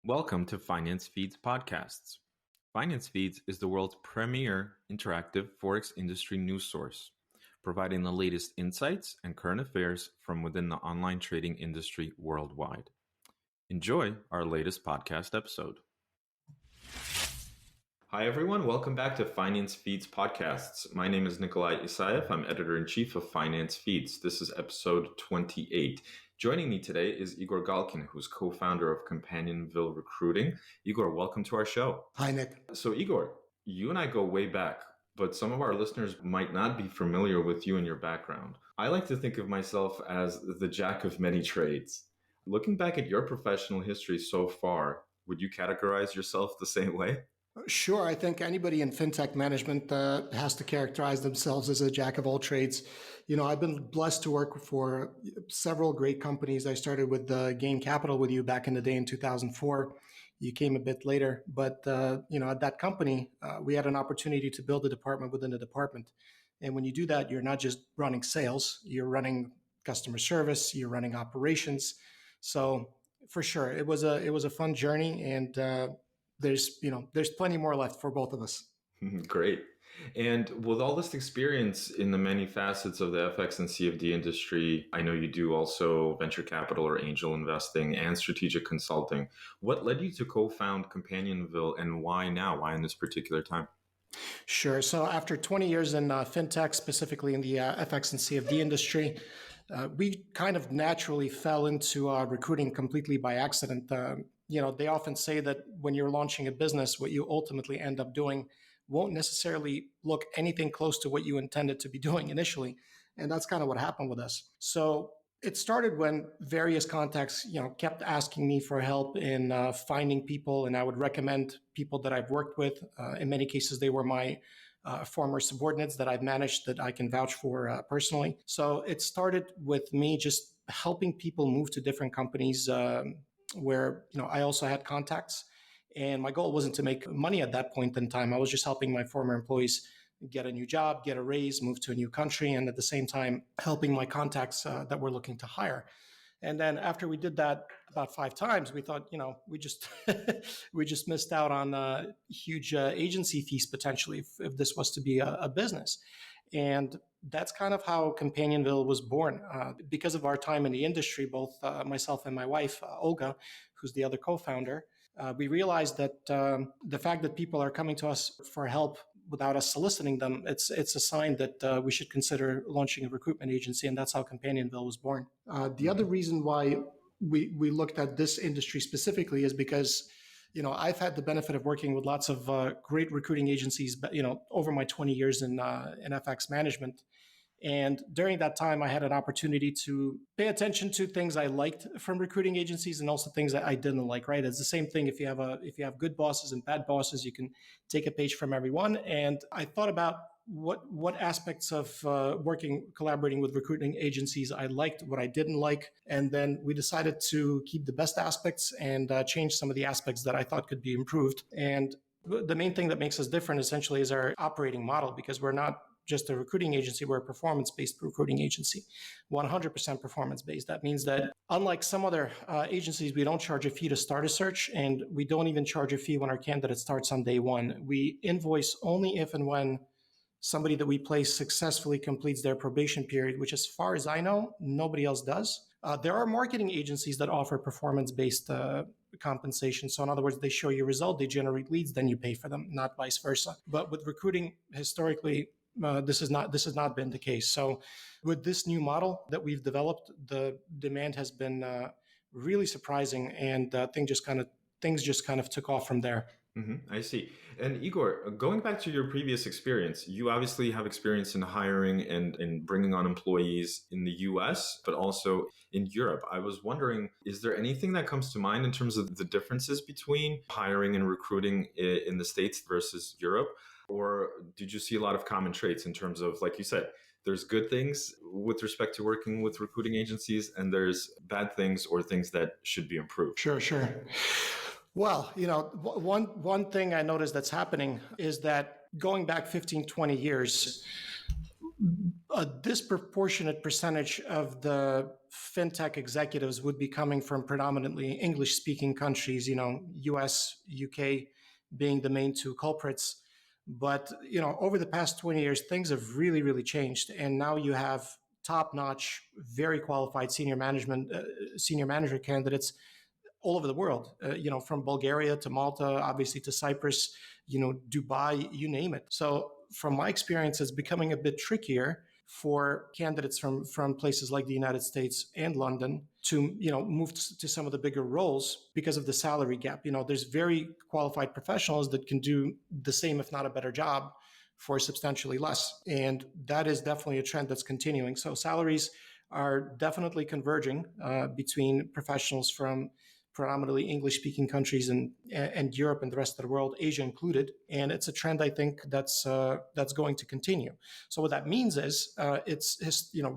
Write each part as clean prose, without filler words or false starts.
Welcome to FinanceFeeds podcasts. FinanceFeeds is the world's premier interactive Forex industry news source, providing the latest insights and current affairs from within the online trading industry worldwide. Enjoy our latest podcast episode. Hi, everyone. Welcome back to FinanceFeeds podcasts. My name is Nikolai Isaev. I'm editor-in-chief of FinanceFeeds. This is episode 28. Joining me today is Igor Galkin, who's co-founder of Companionville Recruiting. Igor, welcome to our show. Hi, Nick. So, Igor, you and I go way back, but some of our listeners might not be familiar with you and your background. I like to think of myself as the jack of many trades. Looking back at your professional history so far, would you categorize yourself the same way? Sure. I think anybody in fintech management has to characterize themselves as a jack of all trades. You know, I've been blessed to work for several great companies. I started with Gain Capital with you back in the day in 2004. You came a bit later, but at that company, we had an opportunity to build a department within a department. And when you do that, you're not just running sales, you're running customer service, you're running operations. So for sure, it was a fun journey, and there's plenty more left for both of us. Great. And with all this experience in the many facets of the FX and CFD industry, I know you do also venture capital or angel investing and strategic consulting. What led you to co-found Companionville, and why now? Why in this particular time? Sure. So after 20 years in fintech, specifically in the FX and CFD industry, we kind of naturally fell into recruiting completely by accident. They often say that when you're launching a business, what you ultimately end up doing won't necessarily look anything close to what you intended to be doing initially. And that's kind of what happened with us. So it started when various contacts, kept asking me for help in finding people, and I would recommend people that I've worked with. In many cases, they were my former subordinates that I've managed that I can vouch for personally. So it started with me just helping people move to different companies where, I also had contacts. And my goal wasn't to make money at that point in time. I was just helping my former employees get a new job, get a raise, move to a new country, and at the same time, helping my contacts that were looking to hire. And then after we did that about 5 times, we thought, we just we just missed out on huge agency fees potentially if this was to be a business. And that's kind of how Companionville was born. Because of our time in the industry, both myself and my wife, Olga, who's the other co-founder, we realized that the fact that people are coming to us for help without us soliciting them, it's a sign that we should consider launching a recruitment agency, and that's how Companionville was born. The other reason why we looked at this industry specifically is because I've had the benefit of working with lots of great recruiting agencies, over my 20 years in FX management. And during that time, I had an opportunity to pay attention to things I liked from recruiting agencies and also things that I didn't like, right? It's the same thing. If you have good bosses and bad bosses, you can take a page from everyone. And I thought about what aspects of collaborating with recruiting agencies I liked, what I didn't like. And then we decided to keep the best aspects and change some of the aspects that I thought could be improved. And the main thing that makes us different essentially is our operating model, because we're not just a recruiting agency, we're a performance-based recruiting agency, 100% performance-based. That means that unlike some other agencies, we don't charge a fee to start a search, and we don't even charge a fee when our candidate starts on day one. We invoice only if and when somebody that we place successfully completes their probation period, which as far as I know, nobody else does. There are marketing agencies that offer performance-based compensation. So in other words, they show you a result, they generate leads, then you pay for them, not vice versa. But with recruiting, historically, this has not been the case. So with this new model that we've developed, the demand has been really surprising, and things just kind of took off from there. Mm-hmm. I see. And Igor, going back to your previous experience, you obviously have experience in hiring and in bringing on employees in the US, but also in Europe. I was wondering, is there anything that comes to mind in terms of the differences between hiring and recruiting in the States versus Europe? Or did you see a lot of common traits in terms of, like you said, there's good things with respect to working with recruiting agencies, and there's bad things or things that should be improved? Sure. Well, one thing I noticed that's happening is that going back 15, 20 years, a disproportionate percentage of the fintech executives would be coming from predominantly English speaking countries, US, UK being the main two culprits. But, over the past 20 years, things have really, really changed. And now you have top notch, very qualified senior manager candidates all over the world, from Bulgaria to Malta, obviously to Cyprus, Dubai, you name it. So from my experience, it's becoming a bit trickier for candidates from places like the United States and London to, move to some of the bigger roles because of the salary gap. There's very qualified professionals that can do the same, if not a better job for substantially less. And that is definitely a trend that's continuing. So salaries are definitely converging between professionals from predominantly English-speaking countries and Europe and the rest of the world, Asia included, and it's a trend I think that's going to continue. So what that means is,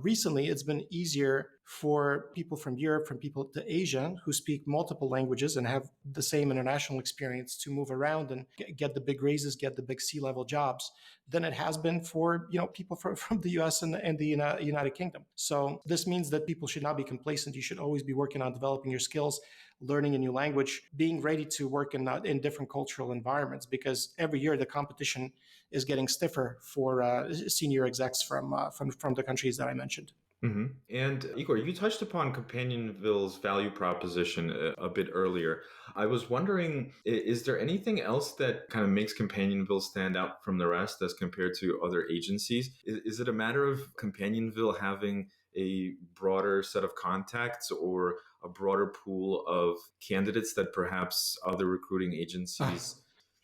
recently it's been easier for people from Europe, from people to Asia who speak multiple languages and have the same international experience to move around and get the big raises, get the big C-level jobs than it has been for people from the US and the United Kingdom. So this means that people should not be complacent. You should always be working on developing your skills, learning a new language, being ready to work in different cultural environments, because every year the competition is getting stiffer for senior execs from the countries that I mentioned. Mm-hmm. And Igor, you touched upon Companionville's value proposition a bit earlier. I was wondering, is there anything else that kind of makes Companionville stand out from the rest as compared to other agencies? Is it a matter of Companionville having a broader set of contacts or a broader pool of candidates that perhaps other recruiting agencies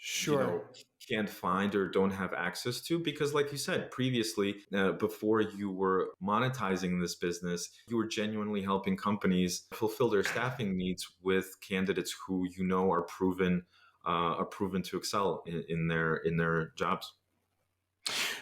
Sure. can't find or don't have access to? Because like you said previously, before you were monetizing this business, you were genuinely helping companies fulfill their staffing needs with candidates who are proven to excel in their jobs.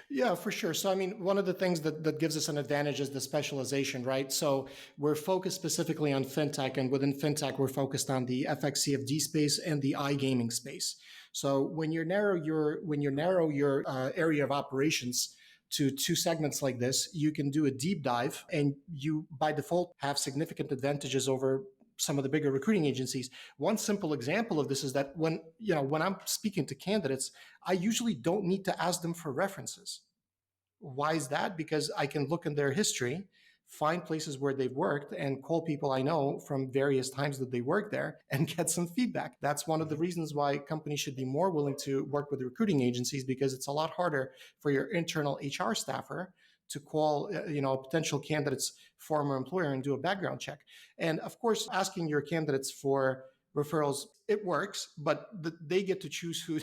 Yeah, for sure. So, I mean, one of the things that gives us an advantage is the specialization, right? So we're focused specifically on fintech, and within fintech, we're focused on the FX CFD space and the iGaming space. So when you narrow your area of operations to two segments like this, you can do a deep dive, and you by default have significant advantages over some of the bigger recruiting agencies. One simple example of this is that when I'm speaking to candidates, I usually don't need to ask them for references. Why is that? Because I can look in their history, find places where they've worked, and call people I know from various times that they worked there and get some feedback. That's one of the reasons why companies should be more willing to work with recruiting agencies, because it's a lot harder for your internal HR staffer to call a potential candidate's former employer and do a background check. And of course, asking your candidates for referrals, it works, but they get to choose who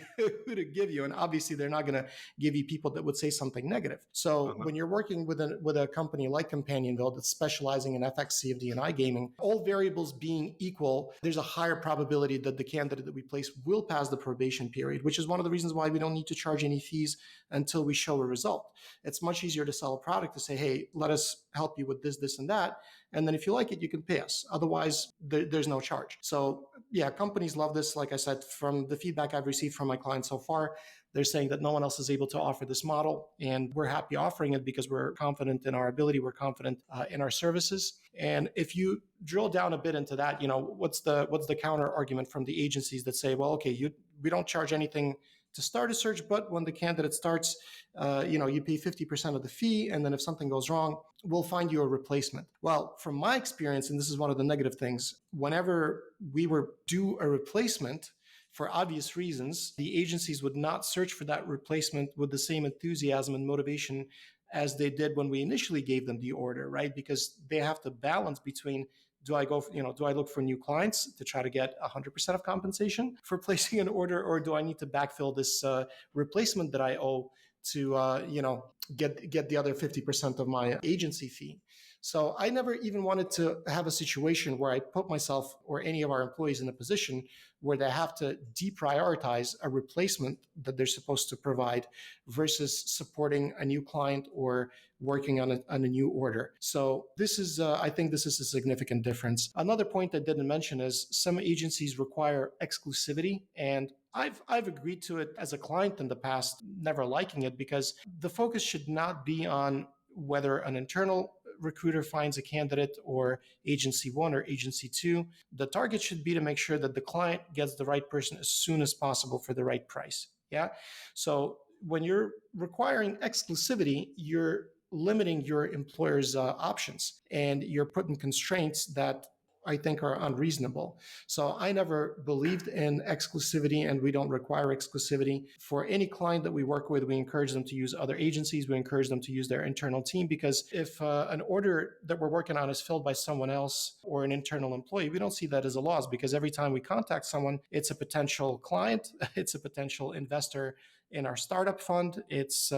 to give you. And obviously, they're not going to give you people that would say something negative. So when you're working with a company like Companionville that's specializing in FX, CFD, and iGaming, all variables being equal, there's a higher probability that the candidate that we place will pass the probation period, which is one of the reasons why we don't need to charge any fees until we show a result. It's much easier to sell a product to say, hey, let us help you with this, this, and that. And then if you like it, you can pay us. Otherwise, there's no charge. So yeah, companies love this. Like I said, from the feedback I've received from my clients so far, they're saying that no one else is able to offer this model. And we're happy offering it because we're confident in our ability. We're confident in our services. And if you drill down a bit into that, what's the counter argument from the agencies that say, well, okay, we don't charge anything to start a search, but when the candidate starts, you pay 50% of the fee, and then if something goes wrong, we'll find you a replacement. Well, from my experience, and this is one of the negative things, whenever we were due a replacement, for obvious reasons, the agencies would not search for that replacement with the same enthusiasm and motivation as they did when we initially gave them the order, right? Because they have to balance between, do I look for new clients to try to get 100% of compensation for placing an order, or do I need to backfill this replacement that I owe to get the other 50% of my agency fee? So I never even wanted to have a situation where I put myself or any of our employees in a position where they have to deprioritize a replacement that they're supposed to provide versus supporting a new client or working on a new order. So I think this is a significant difference. Another point I didn't mention is some agencies require exclusivity, and I've agreed to it as a client in the past, never liking it, because the focus should not be on whether an internal recruiter finds a candidate, or agency one or agency two, the target should be to make sure that the client gets the right person as soon as possible for the right price. Yeah. So when you're requiring exclusivity, you're limiting your employer's options, and you're putting constraints that I think are unreasonable. So I never believed in exclusivity, and we don't require exclusivity. For any client that we work with, we encourage them to use other agencies. We encourage them to use their internal team, because if an order that we're working on is filled by someone else or an internal employee, we don't see that as a loss, because every time we contact someone, it's a potential client, it's a potential investor in our startup fund. It's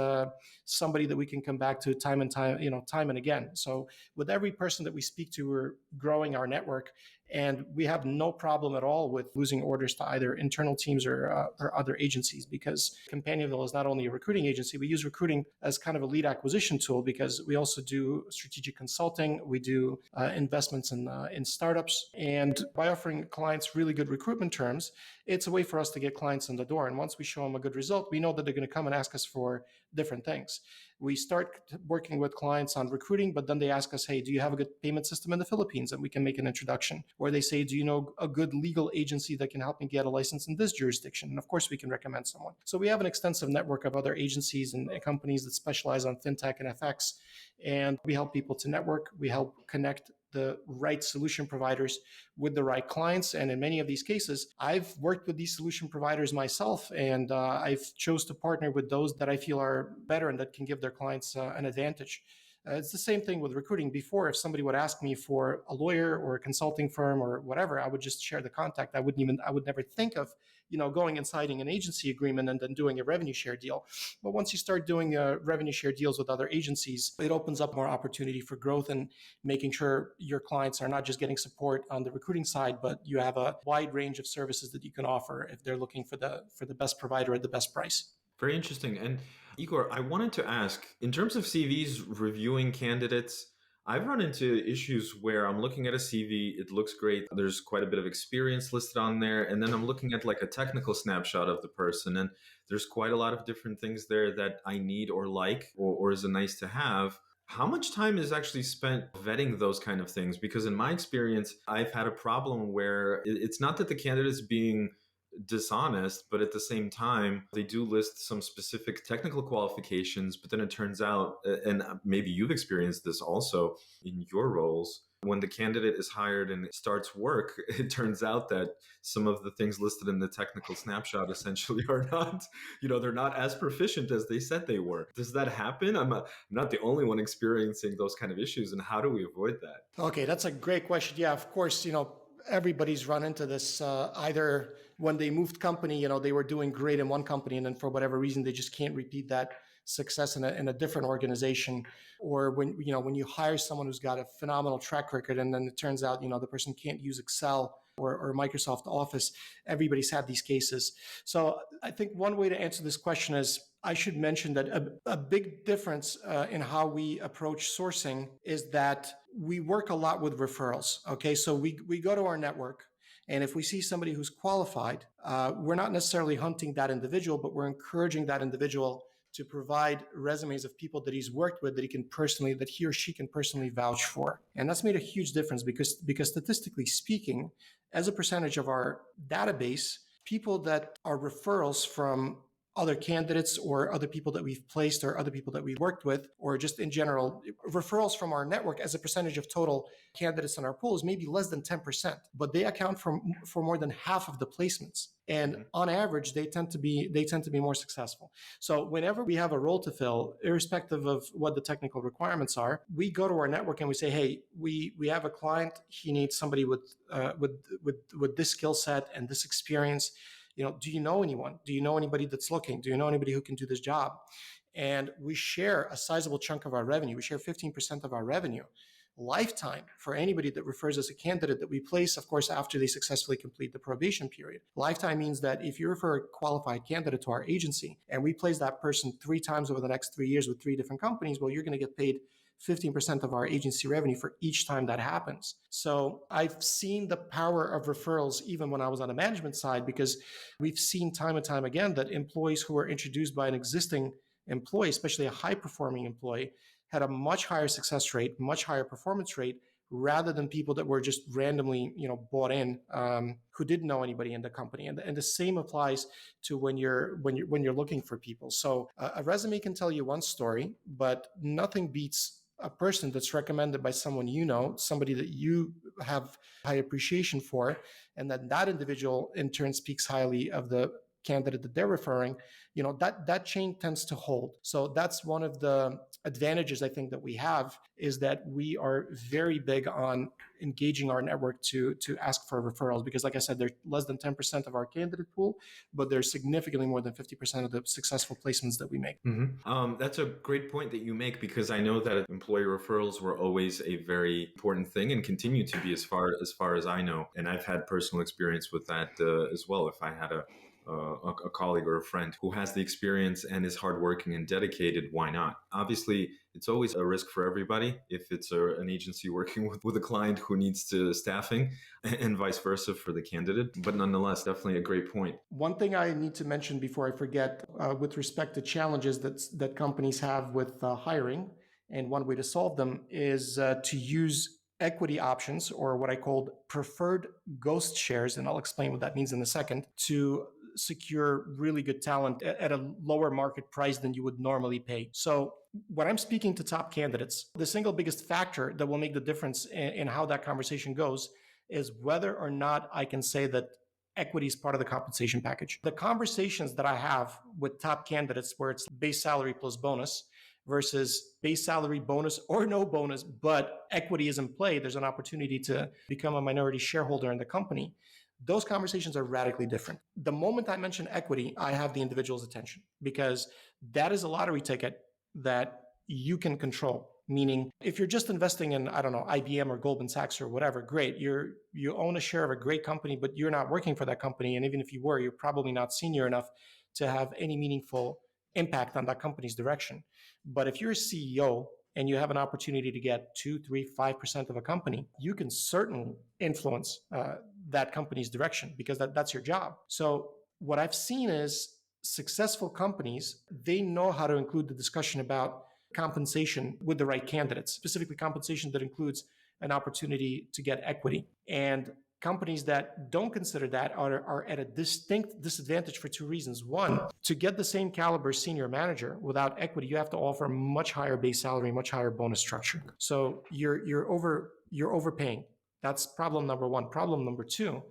somebody that we can come back to time and time and again. So with every person that we speak to, we're growing our network, and we have no problem at all with losing orders to either internal teams or other agencies, because Companionville is not only a recruiting agency. We use recruiting as kind of a lead acquisition tool, because we also do strategic consulting. We do investments in startups, and by offering clients really good recruitment terms, it's a way for us to get clients in the door. And once we show them a good result, we know that they're going to come and ask us for different things. We start working with clients on recruiting, but then they ask us, hey, do you have a good payment system in the Philippines? And we can make an introduction. Or they say, do you know a good legal agency that can help me get a license in this jurisdiction? And of course, we can recommend someone. So we have an extensive network of other agencies and companies that specialize on fintech and FX. And we help people to network. We help connect the right solution providers with the right clients. And in many of these cases, I've worked with these solution providers myself, and I've chose to partner with those that I feel are better and that can give their clients an advantage. It's the same thing with recruiting. Before, if somebody would ask me for a lawyer or a consulting firm or whatever, I would just share the contact. I would never think of, going and signing an agency agreement and then doing a revenue share deal. But once you start doing revenue share deals with other agencies, it opens up more opportunity for growth and making sure your clients are not just getting support on the recruiting side, but you have a wide range of services that you can offer if they're looking for the best provider at the best price. Very interesting. And Igor, I wanted to ask, in terms of CVs reviewing candidates, I've run into issues where I'm looking at a CV, it looks great, there's quite a bit of experience listed on there, and then I'm looking at like a technical snapshot of the person, and there's quite a lot of different things there that I need or like, or is a nice to have. How much time is actually spent vetting those kind of things? Because in my experience, I've had a problem where it's not that the candidate's being dishonest, but at the same time, they do list some specific technical qualifications, but then it turns out, and maybe you've experienced this also in your roles, when the candidate is hired and starts work, it turns out that some of the things listed in the technical snapshot essentially are not, they're not as proficient as they said they were. Does that happen? I'm not the only one experiencing those kind of issues. And how do we avoid that? Okay, that's a great question. Yeah, of course, everybody's run into this either when they moved company, they were doing great in one company, and then for whatever reason, they just can't repeat that success in a different organization. Or when you hire someone who's got a phenomenal track record, and then it turns out, the person can't use Excel or Microsoft Office. Everybody's had these cases. So I think one way to answer this question is, I should mention that a big difference in how we approach sourcing is that we work a lot with referrals. Okay, so we go to our network, and if we see somebody who's qualified, we're not necessarily hunting that individual, but we're encouraging that individual to provide resumes of people that he's worked with, that he or she can personally vouch for. And that's made a huge difference, because statistically speaking, as a percentage of our database, people that are referrals from other candidates or other people that we've placed or other people that we've worked with, or just in general, referrals from our network as a percentage of total candidates in our pool is maybe less than 10%, but they account for more than half of the placements. And on average, they tend to be more successful. So whenever we have a role to fill, irrespective of what the technical requirements are, we go to our network and we say, hey, we have a client. He needs somebody with this skill set and this experience. Do you know anyone? Do you know anybody that's looking? Do you know anybody who can do this job? And we share a sizable chunk of our revenue. We share 15% of our revenue lifetime for anybody that refers as a candidate that we place, of course, after they successfully complete the probation period. Lifetime means that if you refer a qualified candidate to our agency and we place that person 3 times over the next 3 years with 3 different companies, well, you're going to get paid 15% of our agency revenue for each time that happens. So I've seen the power of referrals even when I was on the management side, because we've seen time and time again that employees who are introduced by an existing employee, especially a high-performing employee, had a much higher success rate, much higher performance rate, rather than people that were just randomly, bought in, who didn't know anybody in the company. And the same applies to when you're looking for people. So a resume can tell you one story, but nothing beats a person that's recommended by someone somebody that you have high appreciation for, and that individual in turn speaks highly of the candidate that they're referring. That chain tends to hold. So that's one of the advantages I think that we have, is that we are very big on engaging our network to ask for referrals, because like I said, they're less than 10% of our candidate pool, but they're significantly more than 50% of the successful placements that we make. That's a great point that you make, because I know that employee referrals were always a very important thing and continue to be, as far as I know. And I've had personal experience with that as well. If I had a colleague or a friend who has the experience and is hardworking and dedicated, why not? Obviously, it's always a risk for everybody if it's an agency working with a client who needs to staffing, and vice versa for the candidate. But nonetheless, definitely a great point. One thing I need to mention before I forget, with respect to challenges that companies have with hiring, and one way to solve them is to use equity options, or what I called preferred ghost shares, and I'll explain what that means in a second, to secure really good talent at a lower market price than you would normally pay. So when I'm speaking to top candidates, the single biggest factor that will make the difference in how that conversation goes is whether or not I can say that equity is part of the compensation package. The conversations that I have with top candidates, where it's base salary plus bonus versus base salary, bonus, or no bonus, but equity is in play, there's an opportunity to become a minority shareholder in the company, those conversations are radically different. The moment I mention equity, I have the individual's attention, because that is a lottery ticket that you can control. Meaning, if you're just investing in, I don't know, IBM or Goldman Sachs or whatever, great. You own a share of a great company, but you're not working for that company. And even if you were, you're probably not senior enough to have any meaningful impact on that company's direction. But if you're a CEO and you have an opportunity to get 2, 3, 5% of a company, you can certainly influence that company's direction, because that's your job. So what I've seen is successful companies, they know how to include the discussion about compensation with the right candidates, specifically compensation that includes an opportunity to get equity. And companies that don't consider that are at a distinct disadvantage for two reasons. One, to get the same caliber senior manager without equity, you have to offer a much higher base salary, much higher bonus structure. So you're overpaying. That's problem number one. Problem number two,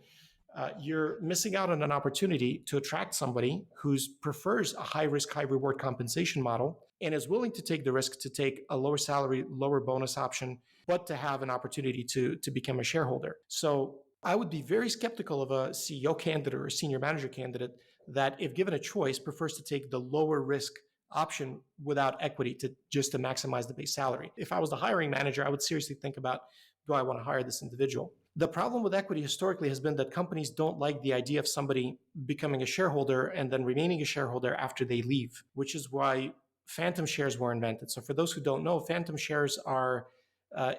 you're missing out on an opportunity to attract somebody who prefers a high risk, high reward compensation model and is willing to take the risk to take a lower salary, lower bonus option, but to have an opportunity to become a shareholder. So I would be very skeptical of a CEO candidate or a senior manager candidate that, if given a choice, prefers to take the lower risk option without equity just to maximize the base salary. If I was the hiring manager, I would seriously think about, do I want to hire this individual? The problem with equity historically has been that companies don't like the idea of somebody becoming a shareholder and then remaining a shareholder after they leave, which is why phantom shares were invented. So for those who don't know, phantom shares are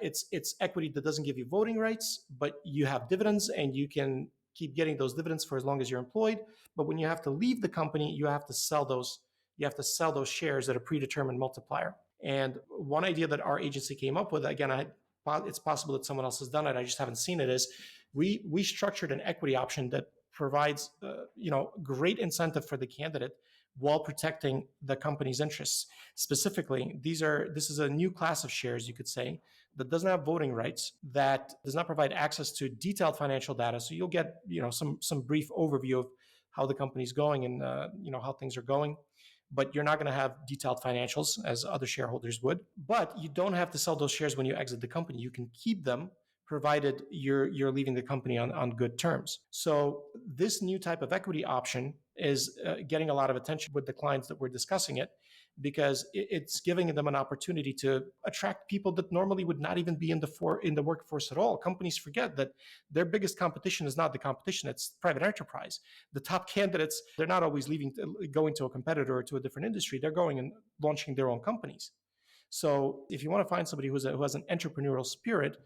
it's equity that doesn't give you voting rights, but you have dividends and you can keep getting those dividends for as long as you're employed. But when you have to leave the company, you have to sell those shares at a predetermined multiplier. And one idea that our agency came up with, again, it's possible that someone else has done it, I just haven't seen it, is we structured an equity option that provides great incentive for the candidate while protecting the company's interests. Specifically, this is a new class of shares, you could say, that doesn't have voting rights, that does not provide access to detailed financial data. So you'll get some brief overview of how the company's going and how things are going, but you're not going to have detailed financials as other shareholders would. But you don't have to sell those shares when you exit the company. You can keep them provided you're leaving the company on good terms. So this new type of equity option is getting a lot of attention with the clients that we're discussing it, because it's giving them an opportunity to attract people that normally would not even be in the workforce at all. Companies forget that their biggest competition is not the competition, it's private enterprise. The top candidates, they're not always going to a competitor or to a different industry. They're going and launching their own companies. So if you want to find somebody who has an entrepreneurial spirit,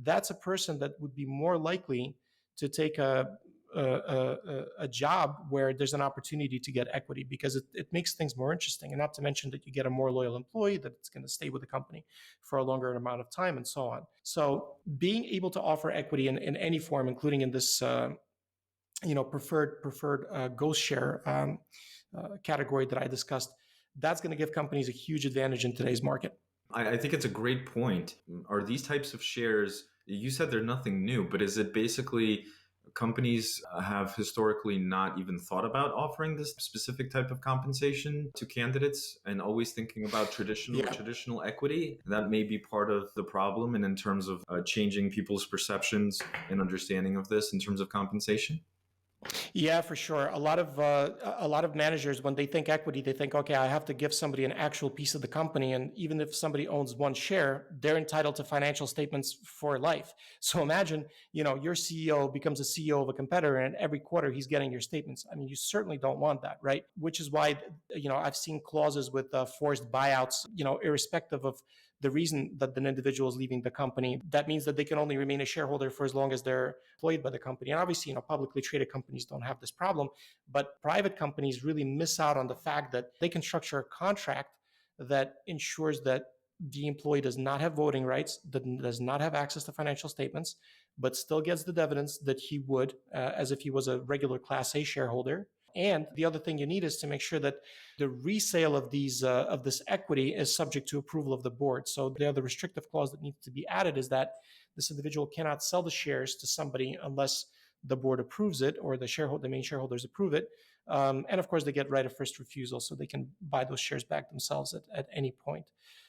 that's a person that would be more likely to take a a job where there's an opportunity to get equity, because it makes things more interesting. And not to mention that you get a more loyal employee, that it's going to stay with the company for a longer amount of time, and so on. So being able to offer equity in any form, including in this preferred ghost share category that I discussed, that's going to give companies a huge advantage in today's market. I think it's a great point. Are these types of shares, you said they're nothing new, but is it basically companies have historically not even thought about offering this specific type of compensation to candidates and always thinking about traditional equity? That may be part of the problem, and in terms of changing people's perceptions and understanding of this in terms of compensation? Yeah, for sure. A lot of managers, when they think equity, they think, okay, I have to give somebody an actual piece of the company, and even if somebody owns one share, they're entitled to financial statements for life. So imagine, your CEO becomes a CEO of a competitor, and every quarter he's getting your statements. I mean, you certainly don't want that, right? Which is why, I've seen clauses with forced buyouts, irrespective of the reason that an individual is leaving the company. That means that they can only remain a shareholder for as long as they're employed by the company. And obviously, publicly traded companies don't have this problem, but private companies really miss out on the fact that they can structure a contract that ensures that the employee does not have voting rights, that does not have access to financial statements, but still gets the dividends that he would as if he was a regular Class A shareholder. And the other thing you need is to make sure that the resale of this equity is subject to approval of the board. So the other restrictive clause that needs to be added is that this individual cannot sell the shares to somebody unless the board approves it, or the main shareholders approve it. And of course, they get right of first refusal, so they can buy those shares back themselves at any point.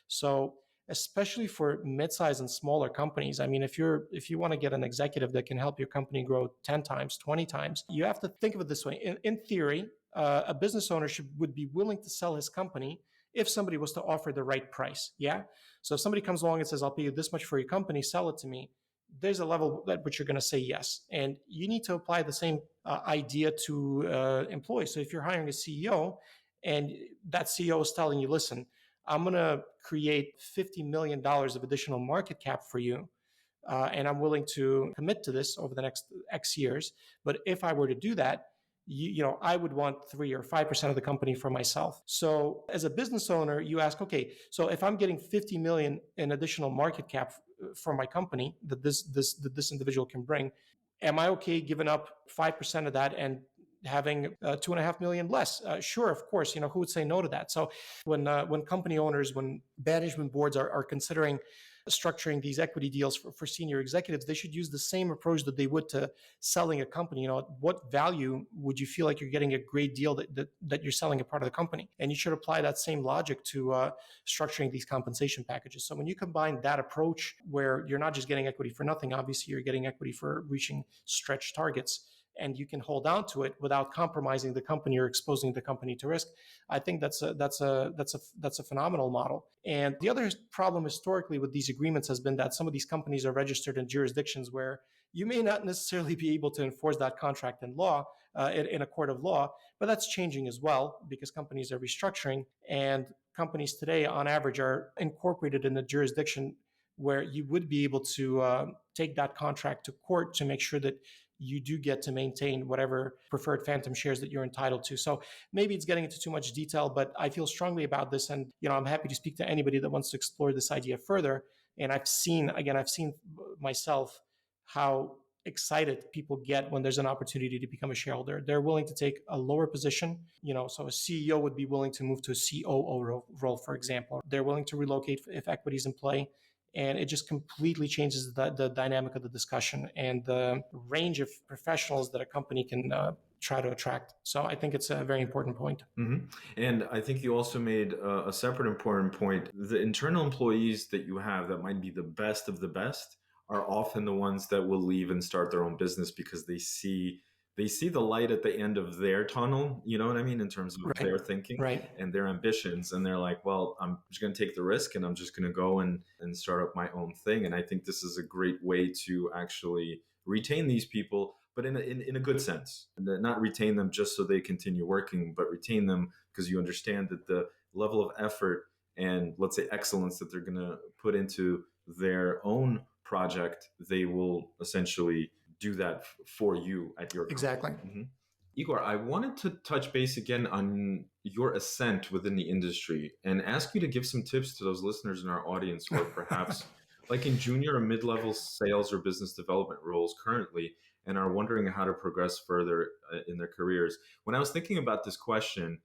So especially for mid-size and smaller companies, I mean, if you want to get an executive that can help your company grow 10 times, 20 times, you have to think of it this way. In theory, a business owner would be willing to sell his company if somebody was to offer the right price. Yeah. So if somebody comes along and says, I'll pay you this much for your company, sell it to me, there's a level at which you're going to say yes. And you need to apply the same idea to employees. So if you're hiring a CEO and that CEO is telling you, listen, I'm going to create $50 million of additional market cap for you, and I'm willing to commit to this over the next X years. But if I were to do that, I would want 3 or 5% of the company for myself. So as a business owner, you ask, okay, so if I'm getting 50 million in additional market cap for my company that this individual can bring, am I okay giving up 5% of that and having 2.5 million less? Sure, of course. Who would say no to that? So when company owners, when management boards are considering structuring these equity deals for senior executives, they should use the same approach that they would to selling a company. What value would you feel like you're getting a great deal that you're selling a part of the company? And you should apply that same logic to structuring these compensation packages. So when you combine that approach, where you're not just getting equity for nothing, obviously you're getting equity for reaching stretch targets, and you can hold on to it without compromising the company or exposing the company to risk, I think that's a phenomenal model. And the other problem historically with these agreements has been that some of these companies are registered in jurisdictions where you may not necessarily be able to enforce that contract in law, in a court of law, but that's changing as well because companies are restructuring, and companies today on average are incorporated in a jurisdiction where you would be able to take that contract to court to make sure that you do get to maintain whatever preferred phantom shares that you're entitled to. So maybe it's getting into too much detail, but I feel strongly about this. And, I'm happy to speak to anybody that wants to explore this idea further. And I've seen myself how excited people get when there's an opportunity to become a shareholder. They're willing to take a lower position. So a CEO would be willing to move to a COO role, for example. They're willing to relocate if equity is in play. And it just completely changes the dynamic of the discussion and the range of professionals that a company can try to attract. So I think it's a very important point. Mm-hmm. And I think you also made a separate important point. The internal employees that you have that might be the best of the best are often the ones that will leave and start their own business because they see the light at the end of their tunnel, you know what I mean, in terms of their thinking and their ambitions. And they're like, well, I'm just going to take the risk and I'm just going to go and start up my own thing. And I think this is a great way to actually retain these people, but in a good sense. Not retain them just so they continue working, but retain them because you understand that the level of effort and, let's say, excellence that they're going to put into their own project, they will essentially do that for you at your company. Exactly. Igor, I wanted to touch base again on your ascent within the industry and ask you to give some tips to those listeners in our audience who are perhaps like in junior or mid-level sales or business development roles currently and are wondering how to progress further in their careers. When I was thinking about this question,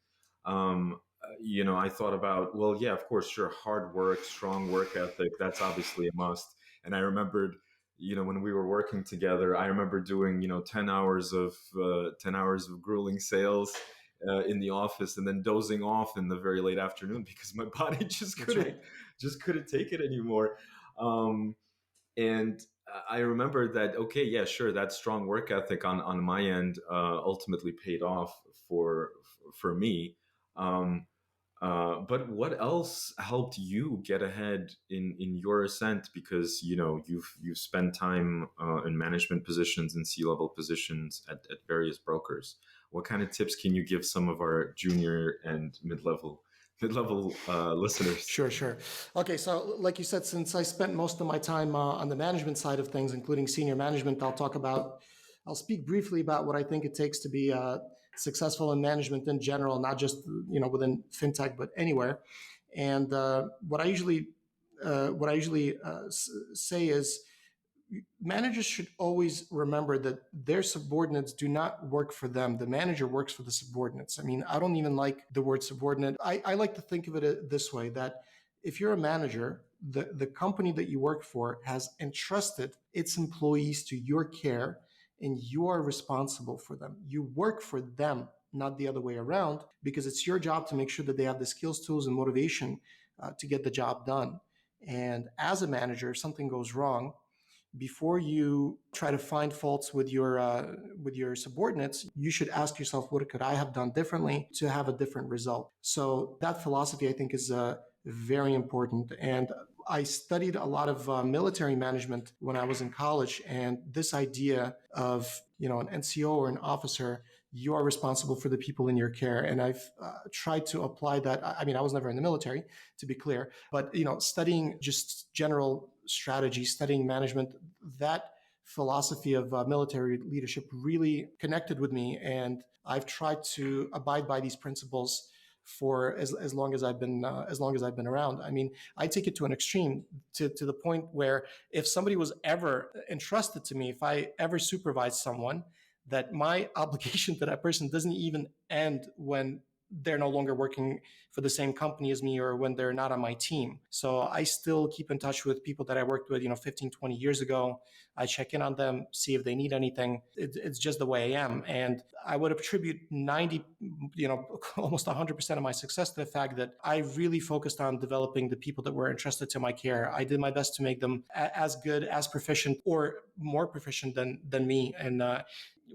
I thought about, well, yeah, of course, sure, hard work, strong work ethic, that's obviously a must. And I remembered, when we were working together, I remember doing 10 hours of grueling sales in the office, and then dozing off in the very late afternoon because my body just That's couldn't right. just couldn't take it anymore. And I remember that, okay, yeah, sure, that strong work ethic on my end ultimately paid off for me. um, but what else helped you get ahead in your ascent? Because you've spent time in management positions and C-level positions at various brokers. What kind of tips can you give some of our junior and mid-level listeners? Sure, sure. Okay, so like you said, since I spent most of my time on the management side of things, including senior management, I'll speak briefly about what I think it takes to be successful in management in general, not just within fintech, but anywhere. And what I usually say is managers should always remember that their subordinates do not work for them. The manager works for the subordinates. I mean, I don't even like the word subordinate. I like to think of it this way, that if you're a manager, the company that you work for has entrusted its employees to your care, and you are responsible for them. You work for them, not the other way around, because it's your job to make sure that they have the skills, tools, and motivation to get the job done. And as a manager, if something goes wrong, before you try to find faults with your subordinates, you should ask yourself, what could I have done differently to have a different result? So that philosophy, I think, is very important. And I studied a lot of military management when I was in college, and this idea of an NCO or an officer, you are responsible for the people in your care. And I've tried to apply that. I mean, I was never in the military, to be clear, but studying just general strategy, studying management, that philosophy of military leadership really connected with me, and I've tried to abide by these principles for as long as I've been around. I mean, I take it to an extreme, to the point where if somebody was ever entrusted to me, if I ever supervised someone, that my obligation to that person doesn't even end when they're no longer working for the same company as me or when they're not on my team. So I still keep in touch with people that I worked with, 15, 20 years ago. I check in on them, see if they need anything. It's just the way I am. And I would attribute 90, almost 100% of my success to the fact that I really focused on developing the people that were entrusted to my care. I did my best to make them as good, as proficient, or more proficient than me. And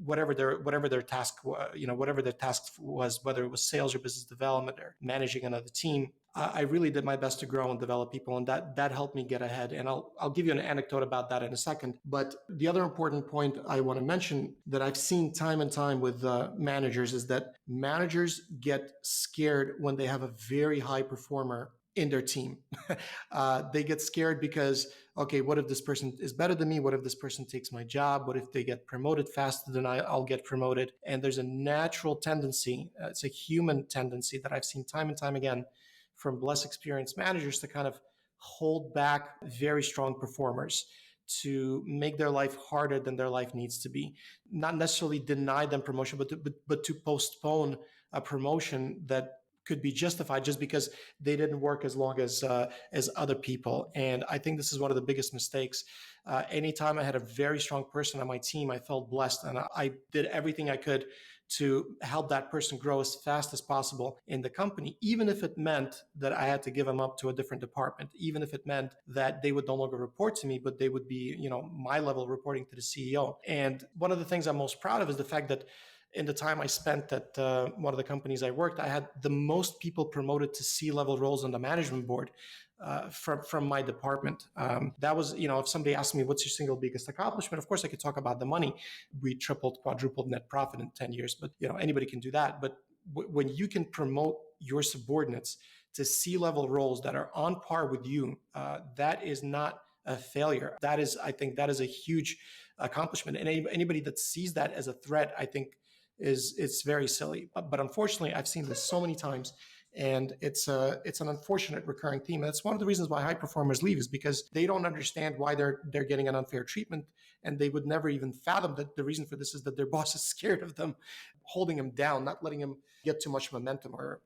whatever their task, whatever their task was, whether it was sales or business development or managing another team, I really did my best to grow and develop people, and that helped me get ahead. And I'll give you an anecdote about that in a second. But the other important point I want to mention that I've seen time and time with managers is that managers get scared when they have a very high performer in their team. They get scared because, okay, what if this person is better than me? What if this person takes my job? What if they get promoted faster than I'll get promoted? And there's a natural tendency, it's a human tendency that I've seen time and time again from less experienced managers to kind of hold back very strong performers, to make their life harder than their life needs to be. Not necessarily deny them promotion, but to postpone a promotion that could be justified just because they didn't work as long as other people. And I think this is one of the biggest mistakes. Anytime I had a very strong person on my team, I felt blessed, and I did everything I could to help that person grow as fast as possible in the company, even if it meant that I had to give them up to a different department, even if it meant that they would no longer report to me, but they would be, my level reporting to the CEO. And one of the things I'm most proud of is the fact that in the time I spent at one of the companies I worked, I had the most people promoted to C-level roles on the management board from my department. That was, if somebody asked me, what's your single biggest accomplishment? Of course, I could talk about the money. We tripled, quadrupled net profit in 10 years, but anybody can do that. But when you can promote your subordinates to C-level roles that are on par with you, that is not a failure. I think that is a huge accomplishment. And anybody that sees that as a threat, I think, is it's very silly. But unfortunately, I've seen this so many times, and it's an unfortunate recurring theme. And that's one of the reasons why high performers leave, is because they don't understand why they're getting an unfair treatment, and they would never even fathom that the reason for this is that their boss is scared of them, holding them down, not letting them get too much momentum or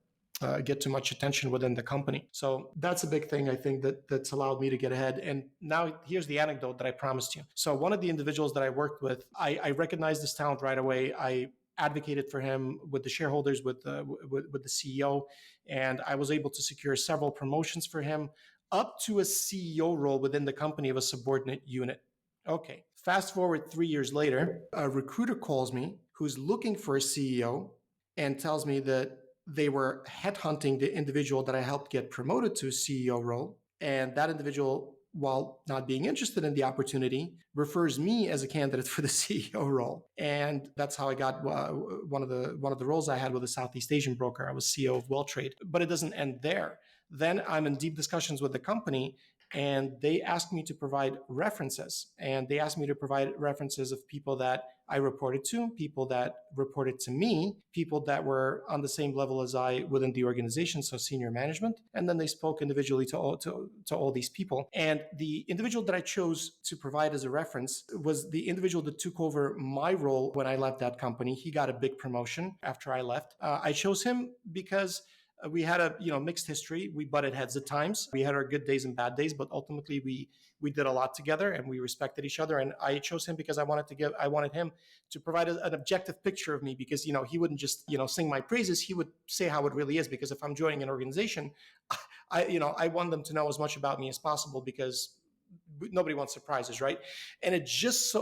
get too much attention within the company. So that's a big thing, I think, that's allowed me to get ahead. And now here's the anecdote that I promised you. So one of the individuals that I worked with, I recognized this talent right away. I advocated for him with the shareholders, with the CEO, and I was able to secure several promotions for him up to a CEO role within the company of a subordinate unit. Okay, fast forward 3 years later, a recruiter calls me who's looking for a CEO and tells me that they were headhunting the individual that I helped get promoted to a CEO role. And that individual, while not being interested in the opportunity, refers me as a candidate for the CEO role. And that's how I got one of the roles I had with a Southeast Asian broker. I was CEO of WellTrade. But it doesn't end there. Then I'm in deep discussions with the company, and they asked me to provide references. And they asked me to provide references of people that I reported to, people that reported to me, people that were on the same level as I within the organization, so senior management. And then they spoke individually to all these people. And the individual that I chose to provide as a reference was the individual that took over my role when I left that company. He got a big promotion after I left. I chose him because we had a mixed history. We butted heads at times. We had our good days and bad days, but ultimately we did a lot together and we respected each other. And I chose him because I wanted him to provide an objective picture of me, because he wouldn't just sing my praises. He would say how it really is, because if I'm joining an organization, I want them to know as much about me as possible, because nobody wants surprises, right? And it just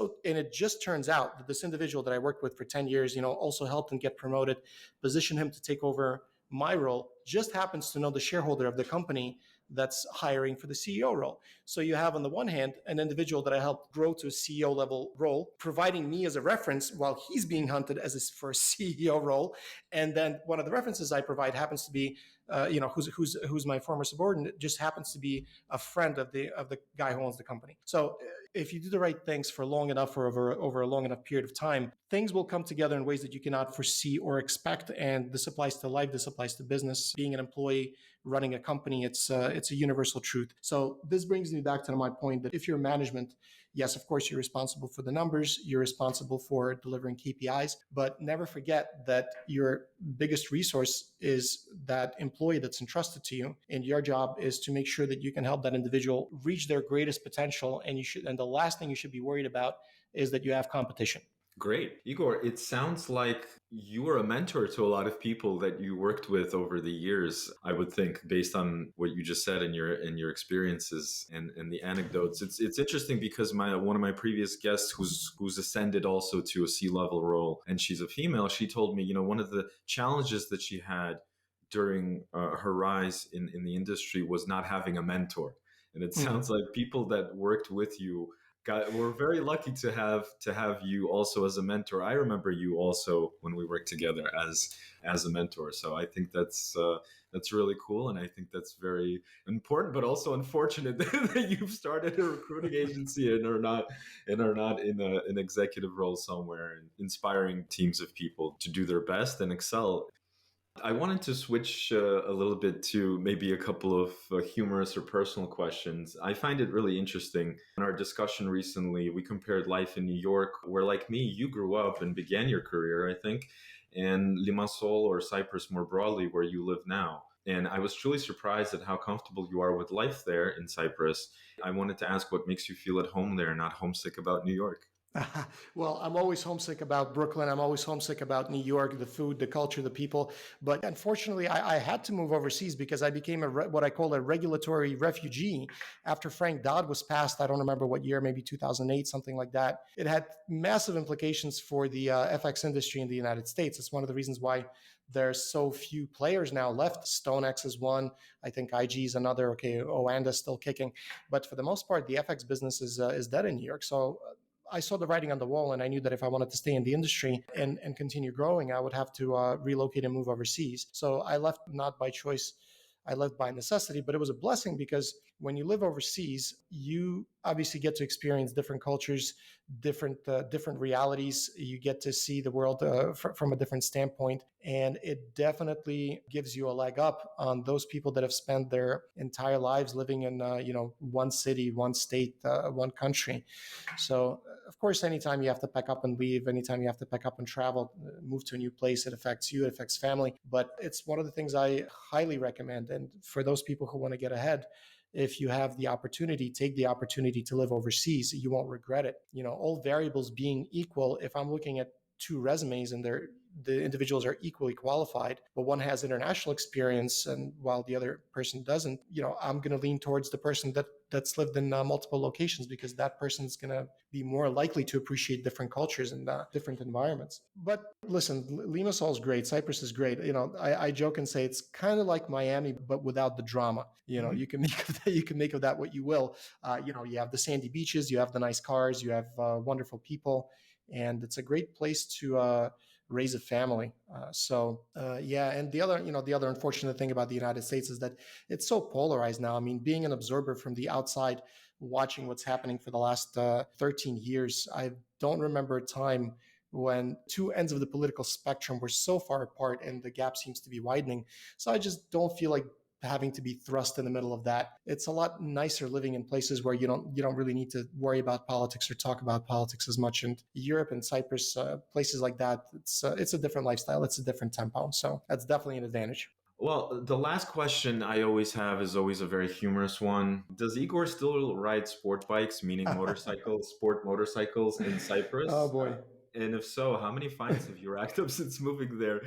turns out that this individual that I worked with for 10 years, also helped him get promoted, positioned him to take over my role, just happens to know the shareholder of the company that's hiring for the CEO role. So you have, on the one hand, an individual that I helped grow to a CEO level role, providing me as a reference while he's being hunted for a CEO role. And then one of the references I provide happens to be, who's my former subordinate, just happens to be a friend of the guy who owns the company. So if you do the right things for long enough, or over a long enough period of time, things will come together in ways that you cannot foresee or expect. And this applies to life. This applies to business. Being an employee, running a company, it's a universal truth. So this brings me back to my point that if you're management, yes, of course, you're responsible for the numbers, you're responsible for delivering KPIs, but never forget that your biggest resource is that employee that's entrusted to you. And your job is to make sure that you can help that individual reach their greatest potential. And the last thing you should be worried about is that you have competition. Great. Igor, it sounds like you were a mentor to a lot of people that you worked with over the years, I would think, based on what you just said and your experiences and the anecdotes. It's interesting because one of my previous guests who's ascended also to a C-level role, and she's a female, she told me, one of the challenges that she had during her rise in the industry was not having a mentor. And it sounds like people that worked with you we're very lucky to have you also as a mentor. I remember you also when we worked together as a mentor. So I think that's really cool, and I think that's very important, but also unfortunate that you've started a recruiting agency and are not in an executive role somewhere, and inspiring teams of people to do their best and excel. I wanted to switch a little bit to maybe a couple of humorous or personal questions. I find it really interesting. In our discussion recently, we compared life in New York, where, like me, you grew up and began your career, I think, and Limassol or Cyprus more broadly, where you live now. And I was truly surprised at how comfortable you are with life there in Cyprus. I wanted to ask what makes you feel at home there, not homesick about New York. Well, I'm always homesick about Brooklyn. I'm always homesick about New York, the food, the culture, the people. But unfortunately, I had to move overseas because I became what I call a regulatory refugee after Frank Dodd was passed. I don't remember what year, maybe 2008, something like that. It had massive implications for the FX industry in the United States. It's one of the reasons why there's so few players now left. StoneX is one. I think IG is another. Okay, Oanda's still kicking. But for the most part, the FX business is dead in New York. So I saw the writing on the wall, and I knew that if I wanted to stay in the industry and continue growing, I would have to relocate and move overseas. So I left not by choice. I left by necessity, but it was a blessing because when you live overseas, you obviously get to experience different cultures, different realities. You get to see the world from a different standpoint, and it definitely gives you a leg up on those people that have spent their entire lives living in one city, one state, one country. So, of course, anytime you have to pack up and leave, anytime you have to pack up and travel, move to a new place, it affects you, it affects family. But it's one of the things I highly recommend. And for those people who want to get ahead, if you have the opportunity, take the opportunity to live overseas. You won't regret it. All variables being equal, if I'm looking at two resumes and the individuals are equally qualified, but one has international experience and while the other person doesn't, I'm going to lean towards the person that's lived in multiple locations, because that person's going to be more likely to appreciate different cultures and different environments. But listen, Limassol is great. Cyprus is great. I joke and say it's kind of like Miami, but without the drama. You can make of that what you will. You have the sandy beaches, you have the nice cars, you have wonderful people, and it's a great place to raise a family. And the other unfortunate thing about the United States is that it's so polarized now. I mean, being an observer from the outside, watching what's happening for the last 13 years, I don't remember a time when two ends of the political spectrum were so far apart and the gap seems to be widening. So I just don't feel like having to be thrust in the middle of that. It's a lot nicer living in places where you don't really need to worry about politics or talk about politics as much. And Europe and Cyprus, places like that, it's a different lifestyle. It's a different tempo. So that's definitely an advantage. Well, the last question I always have is always a very humorous one. Does Igor still ride sport bikes, meaning sport motorcycles in Oh Cyprus? boy. And if so, how many fines have you racked up since moving there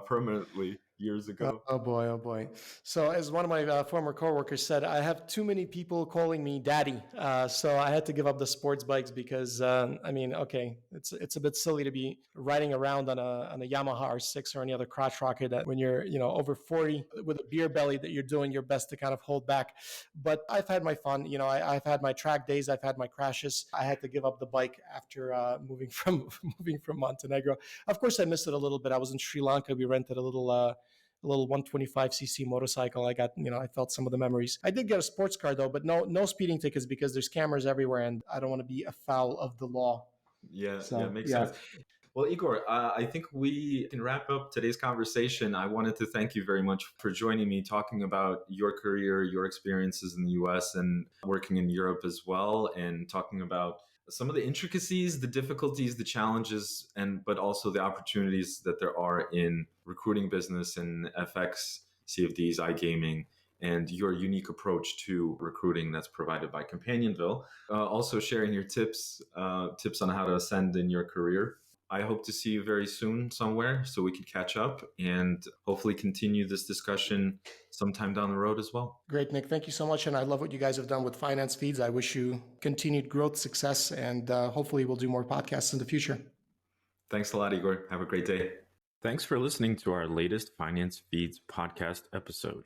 permanently years ago? Oh boy, oh boy. So, as one of my former coworkers said, I have too many people calling me daddy. So I had to give up the sports bikes because, okay, it's a bit silly to be riding around on a Yamaha R6 or any other crotch rocket that when you're over 40 with a beer belly that you're doing your best to kind of hold back. But I've had my fun. I've had my track days. I've had my crashes. I had to give up the bike after moving from Montenegro. Of course, I missed it a little bit. I was in Sri Lanka. We rented a little 125cc motorcycle. I felt some of the memories. I did get a sports car though, but no speeding tickets because there's cameras everywhere and I don't want to be afoul of the law. Yeah, makes sense. Well, Igor, I think we can wrap up today's conversation. I wanted to thank you very much for joining me, talking about your career, your experiences in the US and working in Europe as well, and talking about some of the intricacies, the difficulties, the challenges, but also the opportunities that there are in recruiting business and FX, CFDs, iGaming, and your unique approach to recruiting that's provided by Companionville. Also sharing your tips on how to ascend in your career. I hope to see you very soon somewhere so we can catch up and hopefully continue this discussion sometime down the road as well. Great, Nick. Thank you so much. And I love what you guys have done with FinanceFeeds. I wish you continued growth, success, and hopefully we'll do more podcasts in the future. Thanks a lot, Igor. Have a great day. Thanks for listening to our latest FinanceFeeds podcast episode.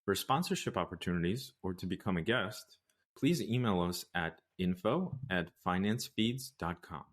For sponsorship opportunities or to become a guest, please email us at info@financefeeds.com.